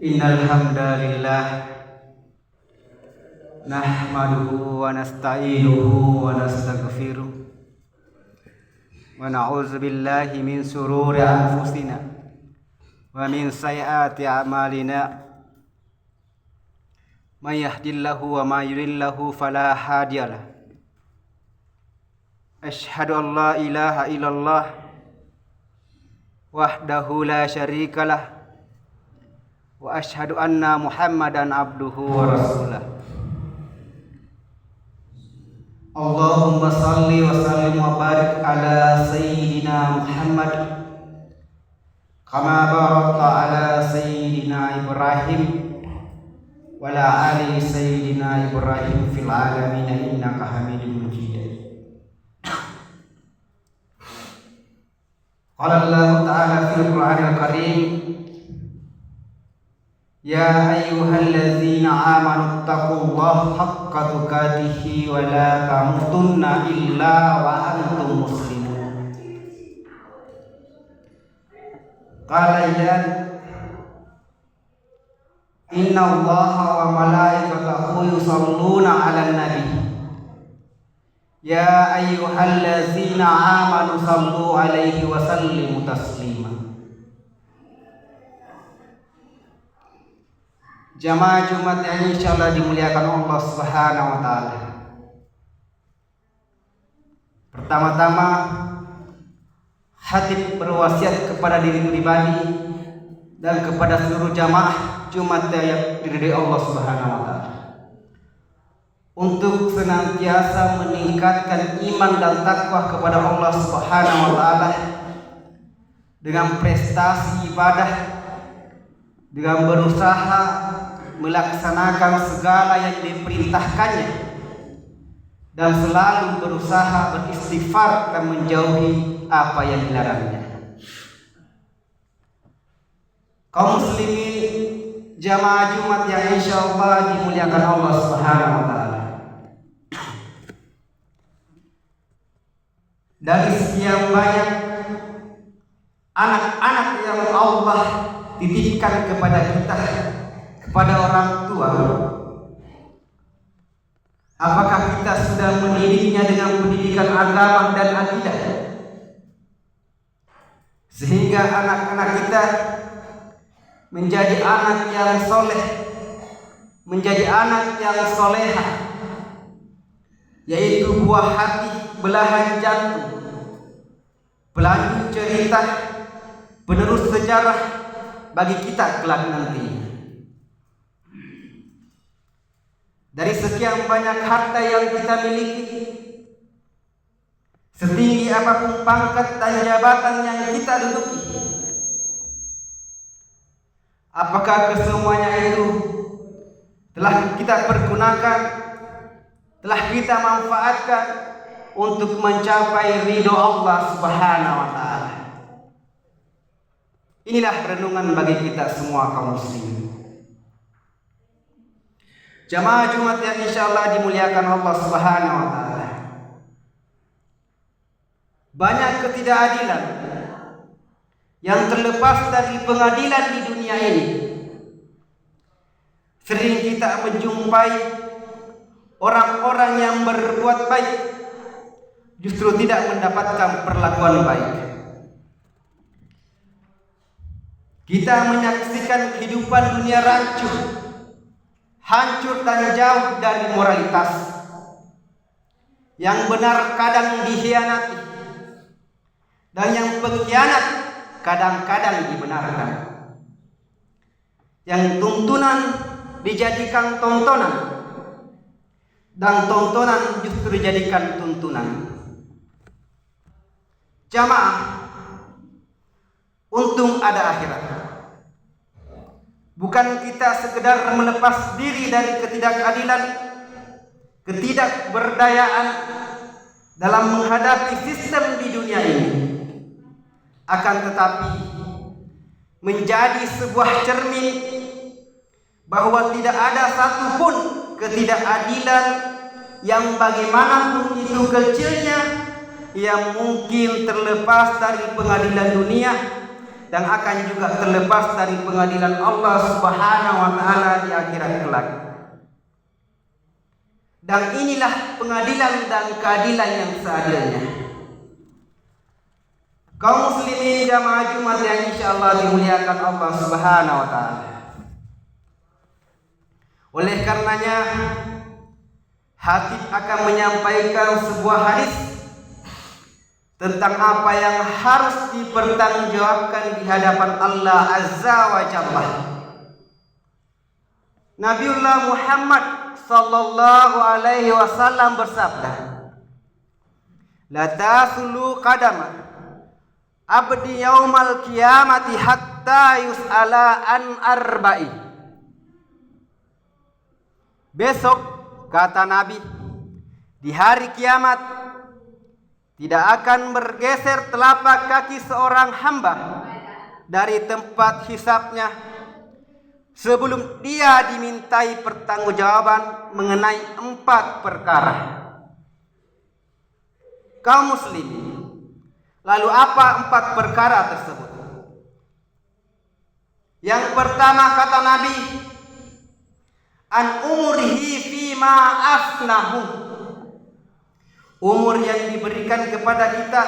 Innal hamdalillah nahmaduhu wa nasta'inuhu wa nastaghfiruh wa na'udzu billahi min shururi anfusina wa min sayyiati a'malina may yahdihillahu wa may yudlilhu fala hadiyalah. Asyhadu an la ilaha illallah wahdahu la syarikalah wa asyhadu anna Muhammadan abduhu wa rasuluh. Allahumma salli wa sallim wa barik ala sayyidina Muhammad kama barakta ala sayyidina Ibrahim wa ala ali sayyidina Ibrahim fil alamin innaka Hamidum Majid. Qala Allah ta'ala fil Qur'anil Karim, ya ayyuhalladzina amanu taqullaha haqqa tuqatih wa la tamutunna illa wa antum muslimun. Qala idan inna Allaha wa malaikatahu yusalluna 'alan nabi ya ayyuhalladzina amanu sallu 'alaihi wa sallimu taslima. Jamaah Jumat yang insyaallah dimuliakan Allah Subhanahu wa taala. Pertama-tama khatib berwasiat kepada diri pribadi dan kepada seluruh jamaah Jumat yang diridhai Allah Subhanahu wa taala untuk senantiasa meningkatkan iman dan takwa kepada Allah Subhanahu wa taala dengan prestasi ibadah, dengan berusaha melaksanakan segala yang diperintahkannya dan selalu berusaha beristighfar dan menjauhi apa yang dilarangnya. Kaum muslimin jamaah Jumat yang insyaallah dimuliakan Allah Subhanahu wa taala. Dari sekian banyak anak-anak yang Allah titipkan kepada kita, kepada orang tua, apakah kita sudah mendidiknya dengan pendidikan agama dan akidah sehingga anak-anak kita menjadi anak yang soleh, menjadi anak yang soleha, yaitu buah hati, belahan jantung, pelanjut cerita, penerus sejarah bagi kita kelak nanti. Dari sekian banyak harta yang kita miliki, setinggi apapun pangkat dan jabatan yang kita duduki, apakah kesemuanya itu telah kita pergunakan, telah kita manfaatkan untuk mencapai ridho Allah Subhanahu wa taala? Inilah renungan bagi kita semua kaum muslimin. Jamaah Jumat yang insyaallah dimuliakan Allah Subhanahu wa taala. Banyak ketidakadilan yang terlepas dari pengadilan di dunia ini. Sering kita menjumpai orang-orang yang berbuat baik justru tidak mendapatkan perlakuan baik. Kita menyaksikan kehidupan dunia rancu, hancur dan jauh dari moralitas. Yang benar kadang dikhianati dan yang pengkhianat kadang-kadang dibenarkan. Yang tuntunan dijadikan tontonan dan tontonan justru dijadikan tuntunan. Jamaah, untung ada akhirat. Bukan kita sekedar melepas diri dari ketidakadilan, ketidakberdayaan dalam menghadapi sistem di dunia ini, akan tetapi menjadi sebuah cermin bahwa tidak ada satupun ketidakadilan yang bagaimanapun itu kecilnya yang mungkin terlepas dari pengadilan dunia dan akan juga terlepas dari pengadilan Allah Subhanahu wa taala di akhirat kelak. Dan inilah pengadilan dan keadilan yang seadilnya. Kaum muslimin jamaah Jumat yang insyaallah dimuliakan Allah Subhanahu wa taala. Oleh karenanya Hatib akan menyampaikan sebuah hadis tentang apa yang harus dipertanggungjawabkan di hadapan Allah Azza wa Jalla. Nabiullah Muhammad sallallahu alaihi wasallam bersabda, "La tasulu qadama abdi yaumal qiyamati hatta yus'ala an arba'i." Besok, kata Nabi, di hari kiamat tidak akan bergeser telapak kaki seorang hamba dari tempat hisabnya sebelum dia dimintai pertanggungjawaban mengenai 4 perkara. Kaum muslimin, lalu apa 4 perkara tersebut? Yang pertama, kata Nabi, an umurihi fima afnahu. Umur yang diberikan kepada kita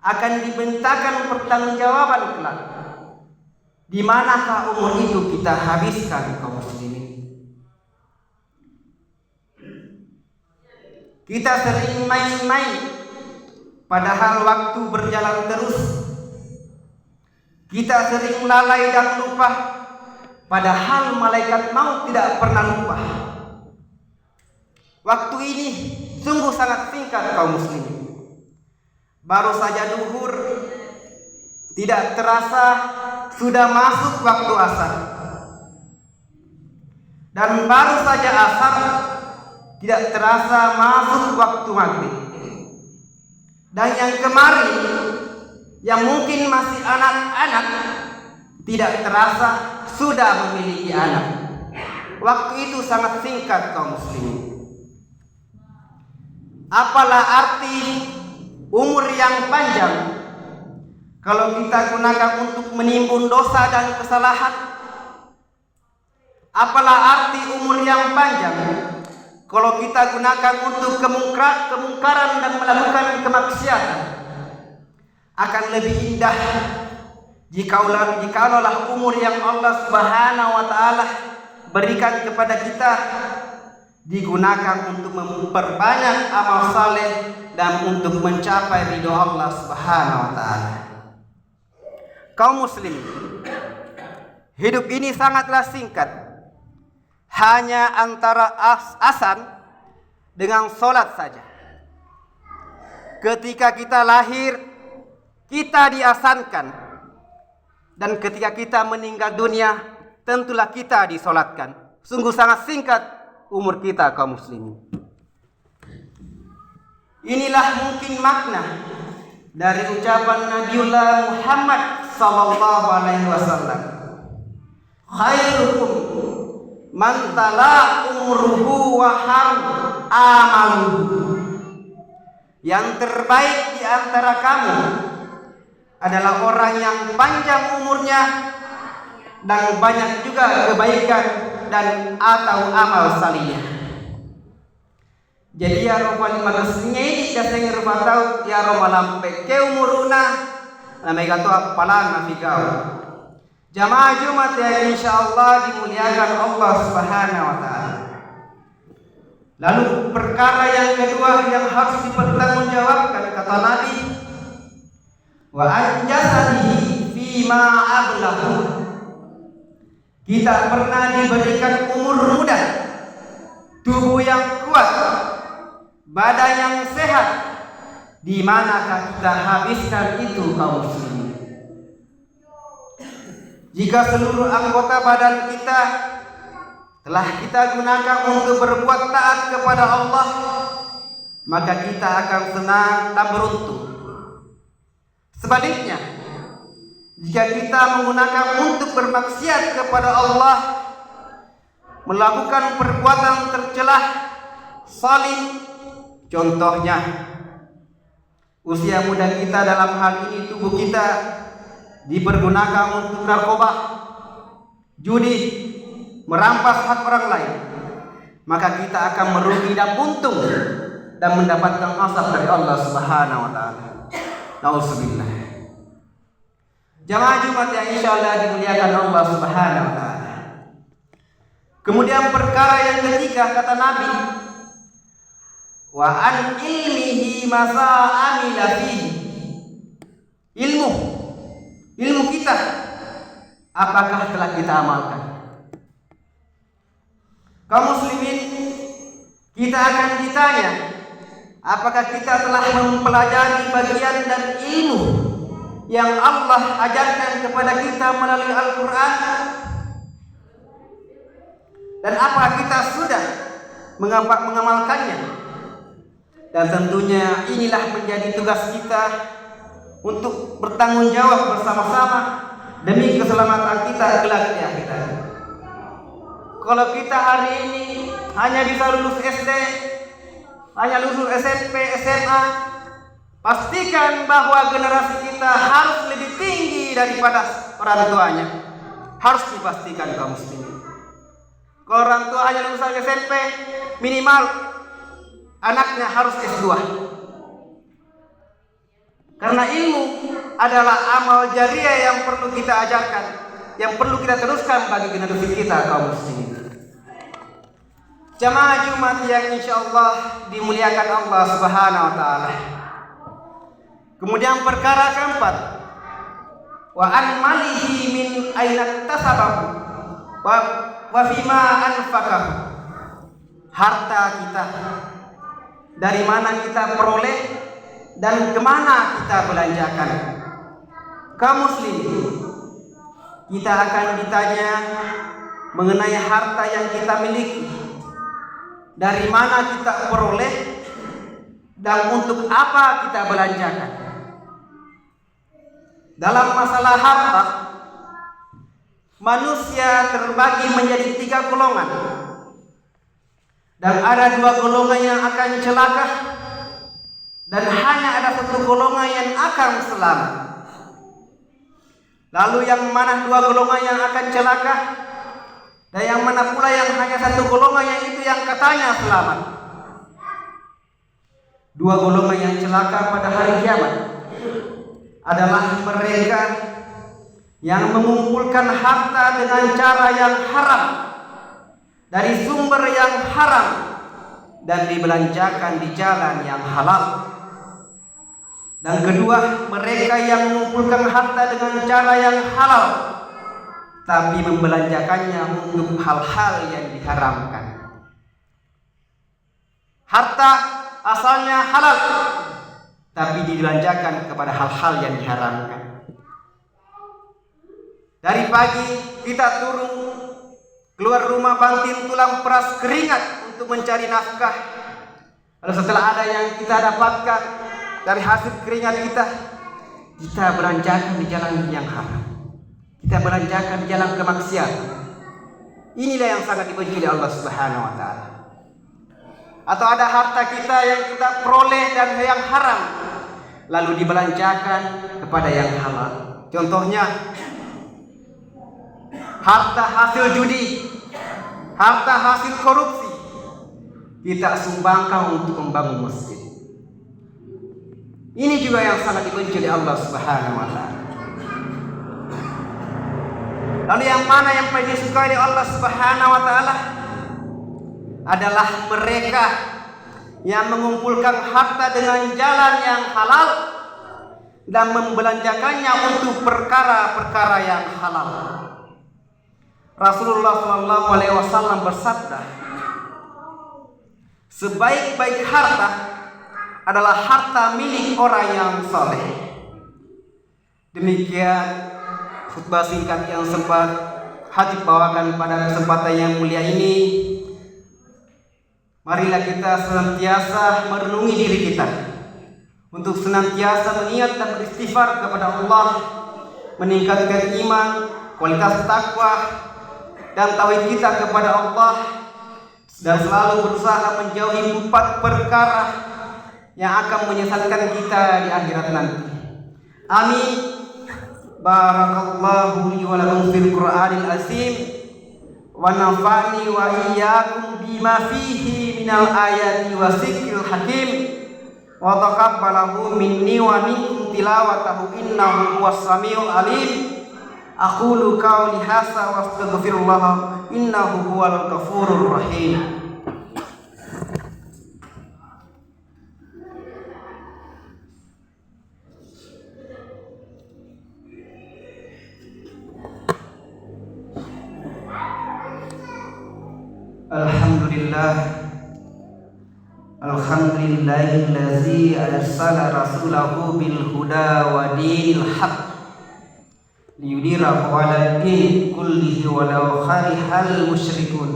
akan dibentakan pertanggungjawaban kelak. Di manakah umur itu kita habiskan, kaum muslimin? Kita sering main-main, padahal waktu berjalan terus. Kita sering lalai dan lupa, padahal malaikat maut tidak pernah lupa. Waktu ini sungguh sangat singkat, kaum muslimin. Baru saja duhur, tidak terasa sudah masuk waktu asar. Dan baru saja asar, tidak terasa masuk waktu maghrib. Dan yang kemarin, yang mungkin masih anak-anak, tidak terasa sudah memiliki anak. Waktu itu sangat singkat, kaum muslimin. Apalah arti umur yang panjang kalau kita gunakan untuk menimbun dosa dan kesalahan? Apalah arti umur yang panjang kalau kita gunakan untuk kemungkaran dan melakukan kemaksiatan? Akan lebih indah jikalau umur yang Allah Subhanahu wa taala berikan kepada kita digunakan untuk memperbanyak amal saleh dan untuk mencapai ridho Allah Subhanahu wa taala. Kaum muslimin, hidup ini sangatlah singkat. Hanya antara azan dengan sholat saja. Ketika kita lahir, kita diazankan, dan ketika kita meninggal dunia, tentulah kita disolatkan. Sungguh sangat singkat umur kita, kaum muslimin. Inilah mungkin makna dari ucapan Nabiullah Muhammad sallallahu alaihi wasallam, khairukum man tala umruhu wa ham amaluhu. Yang terbaik di antara kamu adalah orang yang panjang umurnya dan banyak juga kebaikan dan atau amal salihnya. Jadi ya roba lima kesnya ini kasih rupa tahu ya roba lampe ke umuruna namai kata apalan nafikau. Jamaah Jumat yang insyaallah dimuliakan Allah Subhanahu wa taala. Lalu perkara yang kedua yang harus dipertanggungjawabkan, kata Nabi, wa anjasadihi fima ablahu. Kita pernah diberikan umur muda, tubuh yang kuat, badan yang sehat. Di manakah kita habiskan itu, kaum muslimin? Jika seluruh anggota badan kita telah kita gunakan untuk berbuat taat kepada Allah, maka kita akan senang dan beruntung. Sebaliknya, jika kita menggunakan untuk bermaksiat kepada Allah, melakukan perbuatan tercelah, zalim, contohnya usia muda kita, dalam hal ini tubuh kita, dipergunakan untuk narkoba, judi, merampas hak orang lain, maka kita akan merugi dan untung dan mendapatkan azab dari Allah Subhanahu wa taala. Nauzubillah. Jamaah Jumat yang insyaallah dimuliakan Allah Subhanahu wa taala. Kemudian perkara yang ketiga kata Nabi, wa an ilmihi masa amila fihi. Ilmu kita apakah telah kita amalkan? Kaum muslimin, kita akan ditanya apakah kita telah mempelajari bagian dan ilmu yang Allah ajarkan kepada kita melalui Al-Quran, dan apakah kita sudah mengamalkannya. Dan tentunya inilah menjadi tugas kita untuk bertanggung jawab bersama-sama demi keselamatan kita kelak di akhirat. Kalau kita hari ini hanya bisa lulus SD, hanya lulus SMP, SMA, pastikan bahwa generasi kita harus lebih tinggi daripada orang tuanya. Harus dipastikan kaum muslimin. Kalau orang tua hanya lulusan SMP, minimal anaknya harus S2. Karena ilmu adalah amal jariah yang perlu kita ajarkan, yang perlu kita teruskan bagi generasi kita kaum muslimin. Jamaah Jumat yang insyaallah dimuliakan Allah Subhanahu wa taala. Kemudian perkara keempat, wa an malihi min aina tasabahu wa fima anfaqahu. Harta kita dari mana kita peroleh dan kemana kita belanjakan. Kaum muslimin, kita akan ditanya mengenai harta yang kita miliki, dari mana kita peroleh dan untuk apa kita belanjakan. Dalam masalah harta, manusia terbagi menjadi 3 golongan, dan ada 2 golongan yang akan celaka, dan hanya ada 1 golongan yang akan selamat. Lalu yang mana 2 golongan yang akan celaka, dan yang mana pula yang hanya 1 golongan yang itu yang katanya selamat? 2 golongan yang celaka pada hari kiamat adalah mereka yang mengumpulkan harta dengan cara yang haram, dari sumber yang haram, dan dibelanjakan di jalan yang halal. Dan kedua, mereka yang mengumpulkan harta dengan cara yang halal, tapi membelanjakannya untuk hal-hal yang diharamkan. Harta asalnya halal, tapi dibelanjakan kepada hal-hal yang diharamkan. Dari pagi kita turun keluar rumah banting tulang peras keringat untuk mencari nafkah. Lalu setelah ada yang kita dapatkan dari hasil keringat kita belanjakan di jalan yang haram. Kita belanjakan di jalan kemaksiatan. Inilah yang sangat dibenci oleh Allah Subhanahu wa taala. Atau ada harta kita yang kita peroleh dan yang haram, lalu dibelanjakan kepada yang halal. Contohnya harta hasil judi, harta hasil korupsi, kita sumbangkan untuk membangun masjid. Ini juga yang sangat dibenci oleh Allah Subhanahu wa taala. Lalu yang mana yang paling disukai oleh Allah Subhanahu wa taala? Adalah mereka yang mengumpulkan harta dengan jalan yang halal dan membelanjakannya untuk perkara-perkara yang halal. Rasulullah SAW bersabda, sebaik-baik harta adalah harta milik orang yang soleh. Demikian khutbah singkat yang sempat Hatib bawakan pada kesempatan yang mulia ini. Marilah kita senantiasa merenungi diri kita untuk senantiasa mengingat dan beristighfar kepada Allah, meningkatkan iman, kualitas takwa dan tauhid kita kepada Allah, dan selalu berusaha menjauhi 4 perkara yang akan menyesatkan kita di akhirat nanti. Amin Barakallahu li wa lakum fil Qur'anil azim wa nafa'ni wa iyyakum bima fihi minal ayati wa zikril hakim wa taqabbalahu minni wa minkum tilawatahu innahu huwas samiul alim. Aqulu qawli hadza wa astaghfirullah innahu huwal ghafurur rahim. Alhamdulillahillazi arsala rasulahu bil huda wa dinil haq liyudhirahu 'ala din kullihi walau karihal musyrikun.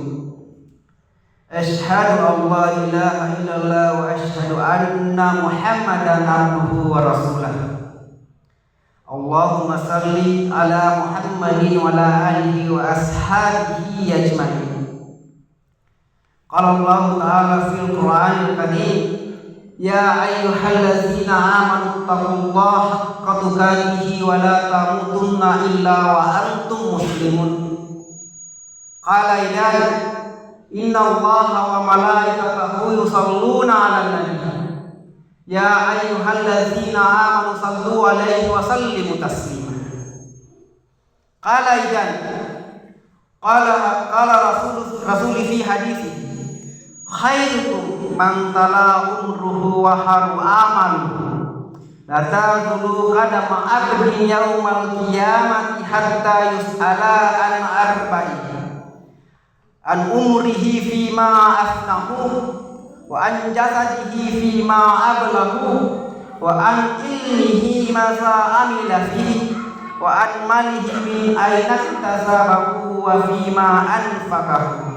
Asyhadu an la ilaha illallah wa asyhadu anna Muhammadan abduhu wa rasuluh. Allahumma salli ala Muhammadin wa ala alihi wa ashabihi ajma'in. Qala Allah ta'ala fil Qur'anil Karim, ya ayyuhallazina amanu taqullaha haqqa tuqatih wa la tamutunna illa wa antum muslimun. Qala idan inna Allaha wa malaikatahu yusalluna 'alan nabi. Ya ayyuhallazina amanu sallu 'alaihi wa sallimu taslima. Qala idan qala rasul fi hadithi khairukum man tala umruhu wa haru amaluhu la tazulu qadama abdin yaumal qiyamati hatta yus'ala an arba'i an umrihi fima afnahu wa an jasadihi fima ablahu wa an ilmihi maza amila fihi wa an malihi min aina iktasabahu wa fima anfaqahu.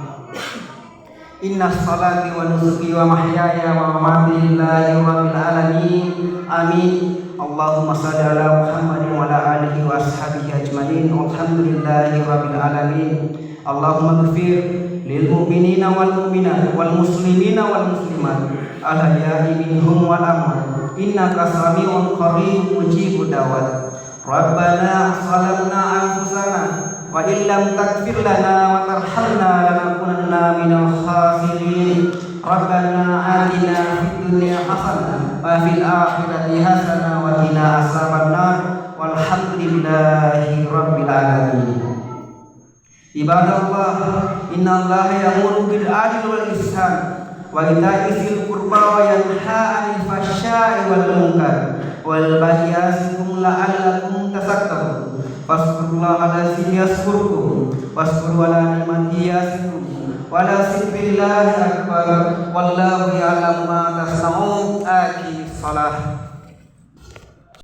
Inna salati wa nusuki wa mahyaya wa mamati lillahi rabbil alamin. Amin. Allahumma shalli ala Muhammadin wa ala alihi wa ashabihi ajmain. Alhamdulillahi rabbil alamin. Allahumma ighfir lil mu'minina wal mu'minat wal muslimina wal muslimat al ahya'i minhum wal amwat innaka sami'un qaribun mujibud da'wat. Rabbana zalamna anfusana wa illam taghfir lana wa tarhamna lanakunanna minal khasirin. Rabbana atina fid dunya hasanah wa fil akhirati hasanah wa qina azabannar. Walhamdulillahi rabbil alamin. Ibadallah, innallaha ya'muru bil 'adli wal ihsan wa ita'i dzil qurba wa yanha 'anil fahsya'i wal munkar wal baghi ya'idhukum la'allakum tadhakkarun. Faskurullaha allazi yazkurukum waskuru ala ni'matihi yazidkum wa la dzikrillahi akbar wallahu ya'lamu ma tasna'un. Aqimis shalah.